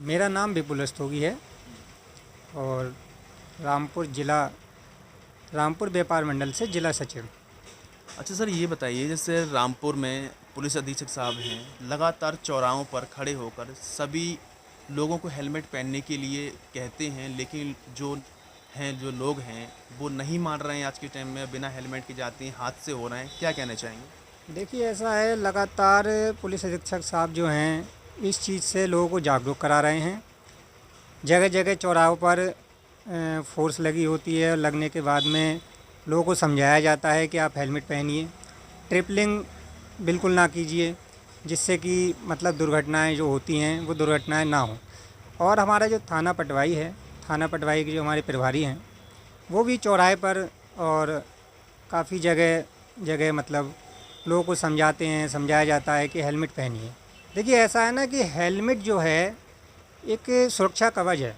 मेरा नाम विपुल रस्तोगी है और रामपुर व्यापार मंडल से जिला सचिव। अच्छा सर, ये बताइए जैसे रामपुर में पुलिस अधीक्षक साहब हैं, लगातार चौराहों पर खड़े होकर सभी लोगों को हेलमेट पहनने के लिए कहते हैं, लेकिन जो लोग हैं वो नहीं मान रहे हैं। आज के टाइम में बिना हेलमेट के जाते हैं, हादसे हो रहे हैं। क्या कहना चाहेंगे? देखिए, ऐसा है, लगातार पुलिस अधीक्षक साहब जो हैं इस चीज़ से लोगों को जागरूक करा रहे हैं। जगह जगह चौराहों पर फोर्स लगी होती है और लगने के बाद में लोगों को समझाया जाता है कि आप हेलमेट पहनिए, ट्रिपलिंग बिल्कुल ना कीजिए, जिससे कि मतलब दुर्घटनाएं जो होती हैं वो दुर्घटनाएं ना हों। और हमारा जो थाना पटवाई के जो हमारे प्रभारी हैं वो भी चौराहे पर और काफ़ी जगह जगह मतलब लोगों को समझाया जाता है कि हेलमेट पहनिए। देखिए, ऐसा है ना कि हेलमेट जो है एक सुरक्षा कवच है।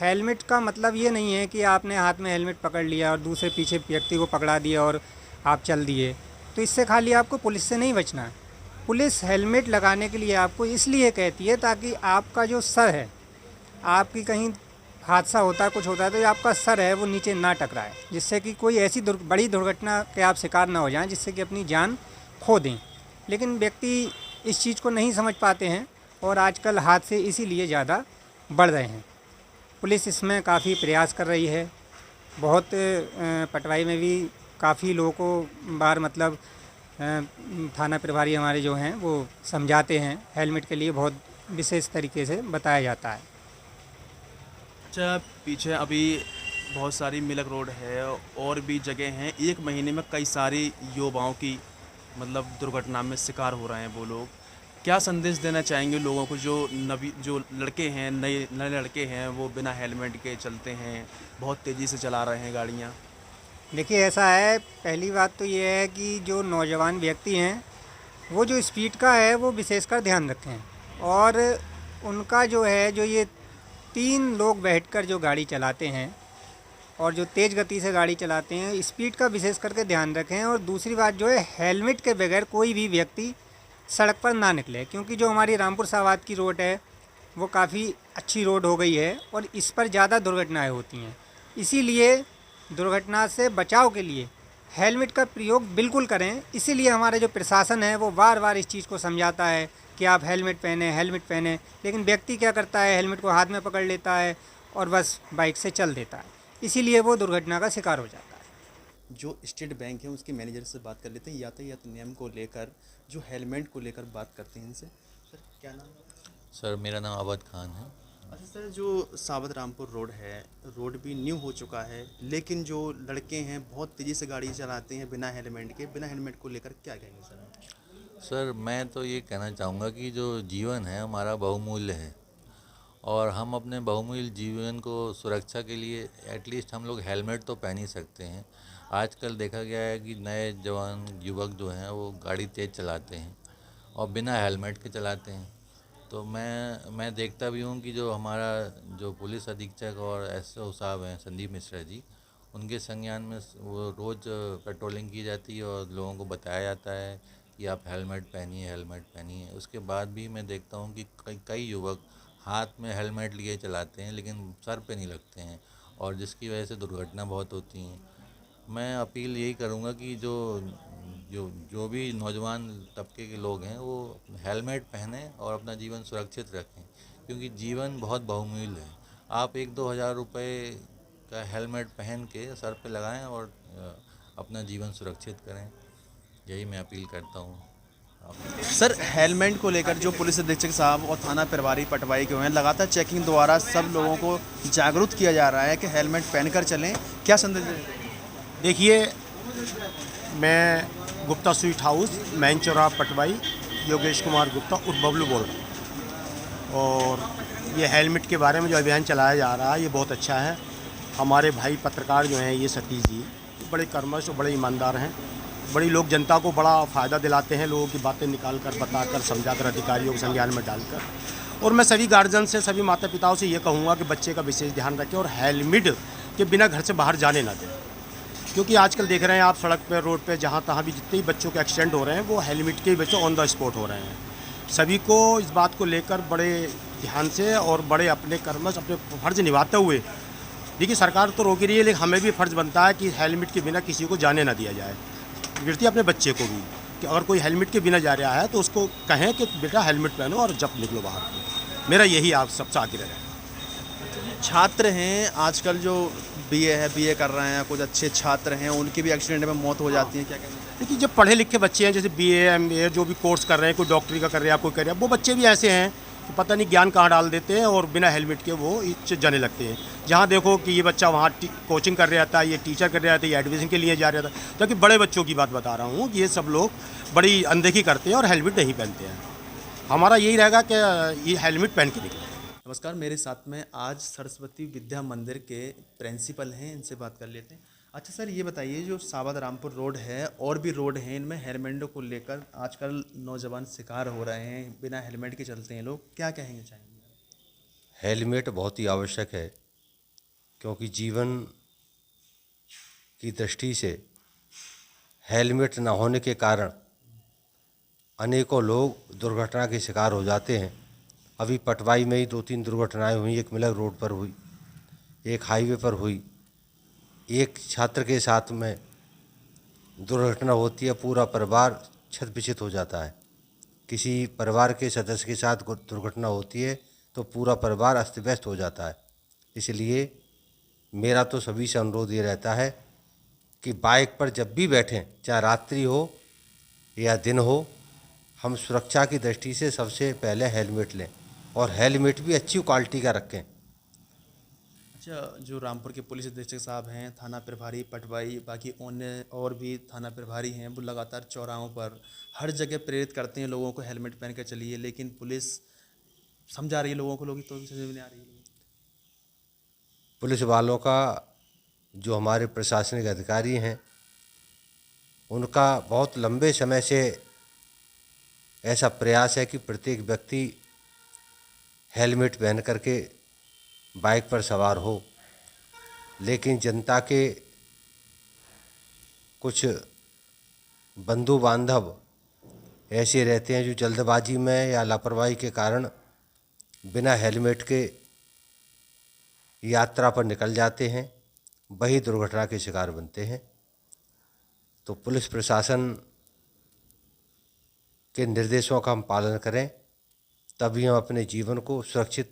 हेलमेट का मतलब ये नहीं है कि आपने हाथ में हेलमेट पकड़ लिया और दूसरे पीछे व्यक्ति को पकड़ा दिया और आप चल दिए, तो इससे खाली आपको पुलिस से नहीं बचना है। पुलिस हेलमेट लगाने के लिए आपको इसलिए कहती है ताकि आपका जो सर है, आपकी कहीं हादसा होता है, कुछ होता है, तो आपका सर है वो नीचे ना टकराए, जिससे कि कोई ऐसी बड़ी दुर्घटना के आप शिकार ना हो जाएं जिससे कि अपनी जान खो दें। लेकिन व्यक्ति इस चीज़ को नहीं समझ पाते हैं और आजकल हादसे इसीलिए ज़्यादा बढ़ रहे हैं। पुलिस इसमें काफ़ी प्रयास कर रही है। बहुत पटवाई में भी काफ़ी लोगों को बार मतलब थाना प्रभारी हमारे जो हैं वो समझाते हैं। हेलमेट के लिए बहुत विशेष तरीके से बताया जाता है। अच्छा, पीछे अभी बहुत सारी मिलक रोड है और भी जगह हैं। एक महीने में कई सारी युवाओं की मतलब दुर्घटना में शिकार हो रहे हैं वो लोग। क्या संदेश देना चाहेंगे लोगों को, जो लड़के हैं, नए नए लड़के हैं, वो बिना हेलमेट के चलते हैं, बहुत तेज़ी से चला रहे हैं गाड़ियाँ? देखिए, ऐसा है, पहली बात तो ये है कि जो नौजवान व्यक्ति हैं वो जो स्पीड का है वो विशेषकर ध्यान रखें। और उनका जो है, जो ये 3 लोग बैठकर जो गाड़ी चलाते हैं और जो तेज़ गति से गाड़ी चलाते हैं, स्पीड का विशेष करके ध्यान रखें। और दूसरी बात जो है, हेलमेट के बगैर कोई भी व्यक्ति सड़क पर ना निकले, क्योंकि जो हमारी रामपुर सावाद की रोड है वो काफ़ी अच्छी रोड हो गई है और इस पर ज़्यादा दुर्घटनाएं होती हैं। इसीलिए दुर्घटना से बचाव के लिए हेलमेट का प्रयोग बिल्कुल करें। इसीलिए हमारा जो प्रशासन है वो बार बार इस चीज़ को समझाता है कि आप हेलमेट पहने। लेकिन व्यक्ति क्या करता है, हेलमेट को हाथ में पकड़ लेता है और बस बाइक से चल देता है, इसीलिए वो दुर्घटना का शिकार हो जाता है। जो स्टेट बैंक है उसके मैनेजर से बात कर लेते हैं, यातायात नियम को लेकर, जो हेलमेट को लेकर बात करते हैं इनसे। सर, क्या नाम है? सर, मेरा नाम अवध खान है। अच्छा सर, जो सावध रामपुर रोड है, रोड भी न्यू हो चुका है, लेकिन जो लड़के हैं बहुत तेज़ी से गाड़ी चलाते हैं बिना हेलमेट को लेकर क्या कहेंगे सर? सर, मैं तो ये कहना चाहूँगा कि जो जीवन है हमारा बहुमूल्य है और हम अपने बहुमूल्य जीवन को सुरक्षा के लिए एटलीस्ट हम लोग हेलमेट तो पहन ही सकते हैं। आजकल देखा गया है कि नए जवान युवक जो हैं वो गाड़ी तेज़ चलाते हैं और बिना हेलमेट के चलाते हैं। तो मैं देखता भी हूँ कि जो हमारा जो पुलिस अधीक्षक और एसओ साहब हैं, संदीप मिश्रा जी, उनके संज्ञान में वो रोज़ पेट्रोलिंग की जाती है और लोगों को बताया जाता है कि आप हेलमेट पहनिए। उसके बाद भी मैं देखता हूँ कि कई युवक हाथ में हेलमेट लिए चलाते हैं लेकिन सर पे नहीं लगते हैं और जिसकी वजह से दुर्घटना बहुत होती हैं। मैं अपील यही करूँगा कि जो जो जो भी नौजवान तबके के लोग हैं वो हेलमेट पहनें और अपना जीवन सुरक्षित रखें, क्योंकि जीवन बहुत बहुमूल्य है। आप 1-2 हज़ार रुपये का हेलमेट पहन के सर पे लगाएं और अपना जीवन सुरक्षित करें। यही मैं अपील करता हूँ। सर, हेलमेट को लेकर जो पुलिस अधीक्षक साहब और थाना प्रभारी पटवाई के हुए हैं, लगातार चेकिंग द्वारा सब लोगों को जागरूक किया जा रहा है कि हेलमेट पहनकर चलें। क्या संदेश दें? देखिए, मैं गुप्ता स्वीट हाउस मैन चौराहा पटवाई योगेश कुमार गुप्ता उर्फ बबलू बोल रहा हूँ। और ये हेलमेट के बारे में जो अभियान चलाया जा रहा है ये बहुत अच्छा है। हमारे भाई पत्रकार जो हैं, ये सतीश जी, बड़े कर्मठ और बड़े ईमानदार हैं। बड़ी लोग जनता को बड़ा फ़ायदा दिलाते हैं, लोगों की बातें निकाल कर, बताकर, समझाकर, अधिकारियों के संज्ञान में डालकर। और मैं सभी गार्जियन से, सभी माता पिताओं से ये कहूँगा कि बच्चे का विशेष ध्यान रखें और हेलमेट के बिना घर से बाहर जाने ना दें, क्योंकि आजकल देख रहे हैं आप सड़क पर, रोड पे, जहाँ तहाँ भी जितने भी बच्चों के एक्सीडेंट हो रहे हैं वो हेलमेट के वजह से ऑन द स्पॉट हो रहे हैं। सभी को इस बात को लेकर बड़े ध्यान से और बड़े अपने कर्मश अपने फर्ज निभाते हुए, देखिए सरकार तो रोक ही रही है, लेकिन हमें भी फ़र्ज़ बनता है कि हेलमेट के बिना किसी को जाने ना दिया जाए। गिरती अपने बच्चे को भी कि अगर कोई हेलमेट के बिना जा रहा है तो उसको कहें कि बेटा हेलमेट पहनो और जब निकलो बाहर को। मेरा यही आप सबसे आग्रह है। छात्र हैं आजकल जो बीए कर रहे हैं, कुछ अच्छे छात्र हैं, उनकी भी एक्सीडेंट में मौत हो जाती है, क्या कहना चाहिए? देखिए जब पढ़े लिखे बच्चे हैं, जैसे बीए एमए जो भी कोर्स कर रहे हैं, कोई डॉक्टरी का कर रहे हैं, कोई कर रहे हैं, वो बच्चे भी ऐसे हैं कि पता नहीं ज्ञान कहाँ डाल देते हैं और बिना हेलमेट के वो इससे जाने लगते हैं। जहाँ देखो कि ये बच्चा वहाँ कोचिंग कर रहा था, ये टीचर कर रहा था, ये एडमिशन के लिए जा रहा था, ताकि बड़े बच्चों की बात बता रहा हूँ कि ये सब लोग बड़ी अनदेखी करते हैं और हेलमेट नहीं पहनते हैं। हमारा यही रहेगा कि ये हेलमेट पहन के निकले। नमस्कार, मेरे साथ में आज सरस्वती विद्या मंदिर के प्रिंसिपल हैं, इनसे बात कर लेते हैं। अच्छा सर, ये बताइए जो सावध रामपुर रोड है और भी रोड हैं, इनमें हेलमेट को लेकर आजकल नौजवान शिकार हो रहे हैं, बिना हेलमेट के चलते हैं लोग, क्या कहेंगे चाहेंगे? हेलमेट बहुत ही आवश्यक है, क्योंकि जीवन की दृष्टि से हेलमेट न होने के कारण अनेकों लोग दुर्घटना के शिकार हो जाते हैं। अभी पटवाई में ही 2-3 दुर्घटनाएं हुई। एक मिलक रोड पर हुई, एक हाईवे पर हुई, एक छात्र के साथ में दुर्घटना होती है, पूरा परिवार क्षत-विक्षत हो जाता है। किसी परिवार के सदस्य के साथ दुर्घटना होती है तो पूरा परिवार अस्त व्यस्त हो जाता है। इसलिए मेरा तो सभी से अनुरोध ये रहता है कि बाइक पर जब भी बैठें, चाहे रात्रि हो या दिन हो, हम सुरक्षा की दृष्टि से सबसे पहले हेलमेट लें और हेलमेट भी अच्छी क्वालिटी का रखें। अच्छा, जो रामपुर के पुलिस अधीक्षक साहब हैं, थाना प्रभारी पटवाई, बाकी अन्य और भी थाना प्रभारी हैं, वो लगातार चौराहों पर हर जगह प्रेरित करते हैं लोगों को हेलमेट पहन कर चलिए, लेकिन पुलिस समझा रही है लोगों को, लोग तो समझ में नहीं आ रही है। पुलिस वालों का, जो हमारे प्रशासनिक अधिकारी हैं, उनका बहुत लंबे समय से ऐसा प्रयास है कि प्रत्येक व्यक्ति हेलमेट पहन करके बाइक पर सवार हो, लेकिन जनता के कुछ बंधु बांधव ऐसे रहते हैं जो जल्दबाजी में या लापरवाही के कारण बिना हेलमेट के यात्रा पर निकल जाते हैं, वही दुर्घटना के शिकार बनते हैं। तो पुलिस प्रशासन के निर्देशों का हम पालन करें, तभी हम अपने जीवन को सुरक्षित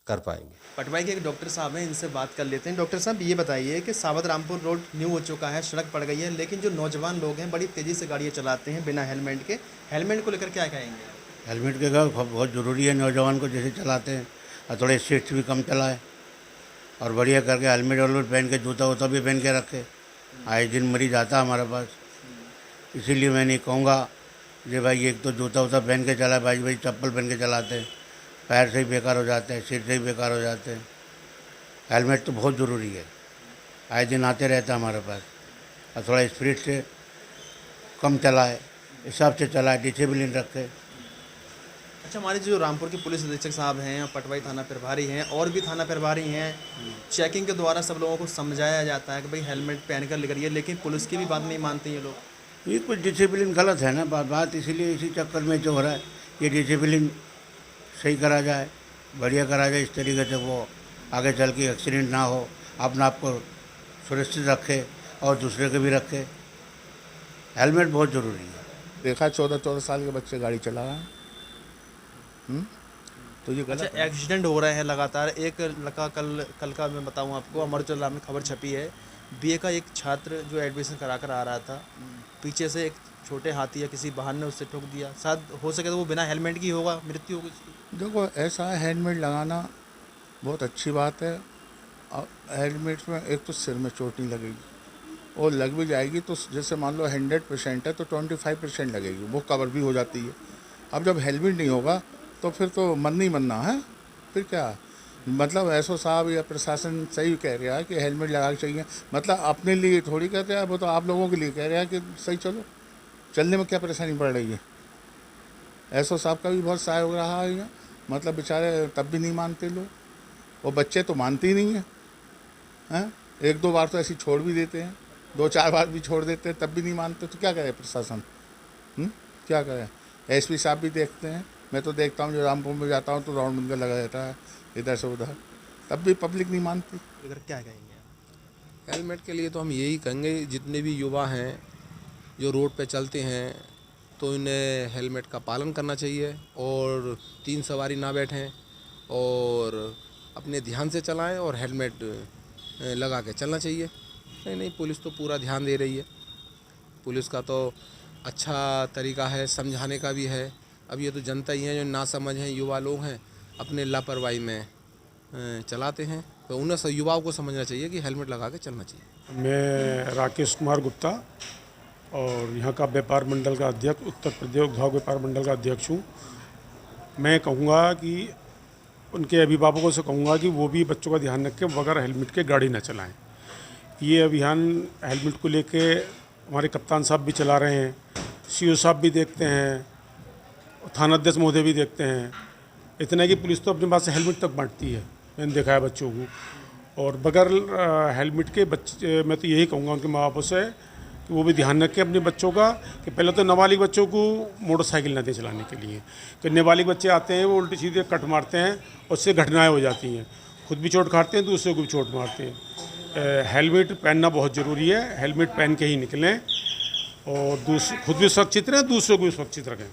कर पाएंगे। पटवाई के एक डॉक्टर साहब हैं, इनसे बात कर लेते हैं। डॉक्टर साहब, ये बताइए कि सावध रामपुर रोड न्यू हो चुका है, सड़क पड़ गई है, लेकिन जो नौजवान लोग हैं बड़ी तेज़ी से गाड़ियाँ चलाते हैं बिना हेलमेट के। हेलमेट को लेकर क्या कहेंगे? हेलमेट के का बहुत ज़रूरी है। नौजवान को जैसे चलाते हैं और थोड़े स्पीड भी कम चलाए और बढ़िया करके हेलमेट वेलमेट पहन के, जूता वूता भी पहन के रखे। आए दिन मरीज आता है हमारे पास, इसीलिए मैं नहीं कहूँगा कि भाई एक तो जूता वूता पहन के चलाए, भाई चप्पल पहन के चलाते हैं, पैर से ही बेकार हो जाते हैं, सिर से ही बेकार हो जाते हैं। हेलमेट तो बहुत ज़रूरी है, आए दिन आते रहता है हमारे पास। और थोड़ा स्पीड से कम चलाए, हिसाब से चलाए, डिसिप्लिन रखे। अच्छा, हमारे जो रामपुर के पुलिस अधीक्षक साहब हैं, पटवाई थाना प्रभारी हैं और भी थाना प्रभारी हैं, चेकिंग के द्वारा सब लोगों को समझाया जाता है कि भाई हेलमेट पहन कर निकलिए, लेकिन पुलिस की भी बात नहीं मानते ये लोग। ये कुछ डिसिप्लिन गलत है ना बात, इसीलिए इसी चक्कर में जो हो रहा है, ये डिसिप्लिन सही करा जाए, बढ़िया करा जाए, इस तरीके से वो आगे चल के एक्सीडेंट ना हो, अपना आप को सुरक्षित रखे और दूसरे को भी रखे। हेलमेट बहुत ज़रूरी है। देखा 14-14 साल के बच्चे गाड़ी चला रहे हैं। तो ये गलत अच्छा, एक्सीडेंट हो रहे हैं लगातार। एक लड़का कल का मैं बताऊं आपको, अमर उजाला में खबर छपी है, बीए का एक छात्र जो एडमिशन करा कर आ रहा था, पीछे से एक छोटे हाथी या किसी वाहन ने उससे ठोक दिया। शायद हो सके तो वो बिना हेलमेट की होगा, मृत्यु होगी उसकी। देखो, ऐसा है, हेलमेट लगाना बहुत अच्छी बात है। और हेलमेट में एक तो सिर में चोट नहीं लगेगी, और लग भी जाएगी तो जैसे मान लो 100% है तो 25% लगेगी, वो कवर भी हो जाती है। अब जब हेलमेट नहीं होगा तो फिर तो मन नहीं मनना है, फिर क्या मतलब। एसओ साहब या प्रशासन सही कह रहा है कि हेलमेट लगा के चाहिए, मतलब अपने लिए थोड़ी कह रहा है, वो तो आप लोगों के लिए कह रहा है कि सही चलो, चलने में क्या परेशानी पड़ रही है। एसओ साहब का भी बहुत सहयोग रहा है यहाँ, मतलब बेचारे तब भी नहीं मानते लोग, वो बच्चे तो मानते ही नहीं हैं। 1-2 बार तो ऐसी छोड़ भी देते हैं, 2-4 बार भी छोड़ देते हैं, तब भी नहीं मानते, तो क्या करे प्रशासन, क्या करे। एसपी साहब भी देखते हैं, मैं तो देखता हूँ जो रामपुर में जाता हूँ तो राउंड बंद लगा रहता है इधर से उधर, तब भी पब्लिक नहीं मानती। इधर क्या कहेंगे आप? हेलमेट के लिए तो हम यही कहेंगे, जितने भी युवा हैं जो रोड पे चलते हैं तो इन्हें हेलमेट का पालन करना चाहिए और 3 सवारी ना बैठें और अपने ध्यान से चलाएं और हेलमेट लगा के चलना चाहिए। नहीं, पुलिस तो पूरा ध्यान दे रही है। पुलिस का तो अच्छा तरीका है, समझाने का भी है। अब ये तो जनता ही है जो ना समझ हैं, युवा लोग हैं, अपने लापरवाही में चलाते हैं। तो उन्हें युवाओं को समझना चाहिए कि हेलमेट लगा के चलना चाहिए। मैं राकेश कुमार गुप्ता और यहाँ का व्यापार मंडल का अध्यक्ष, उत्तर प्रदेश उद्योग व्यापार मंडल का अध्यक्ष हूँ। मैं कहूँगा कि उनके अभिभावकों से कहूँगा कि वो भी बच्चों का ध्यान रख के बगैर हेलमेट के गाड़ी न चलाएं। ये अभियान हेलमेट को लेके हमारे कप्तान साहब भी चला रहे हैं, सीओ साहब भी देखते हैं, थानाध्यक्ष महोदय भी देखते हैं। इतना कि पुलिस तो अपने पास से हेलमेट तक बांटती है, मैंने देखा है बच्चों को। और बगैर हेलमेट के बच्चे, मैं तो यही कहूँगा उनके माँ बापों से कि वो भी ध्यान रखें अपने बच्चों का कि पहले तो नाबालिग बच्चों को मोटरसाइकिल न दें चलाने के लिए, कि नाबालिग बच्चे आते हैं वो उल्टी सीधे कट मारते हैं और उससे घटनाएँ हो जाती हैं, खुद भी चोट खाते हैं, दूसरे को भी चोट मारते हैं। हेलमेट पहनना बहुत ज़रूरी है, हेलमेट पहन के ही निकलें और खुद भी सुरक्षित रहें, दूसरों को भी सुरक्षित रखें।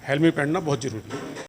हेलमेट पहनना बहुत ज़रूरी है।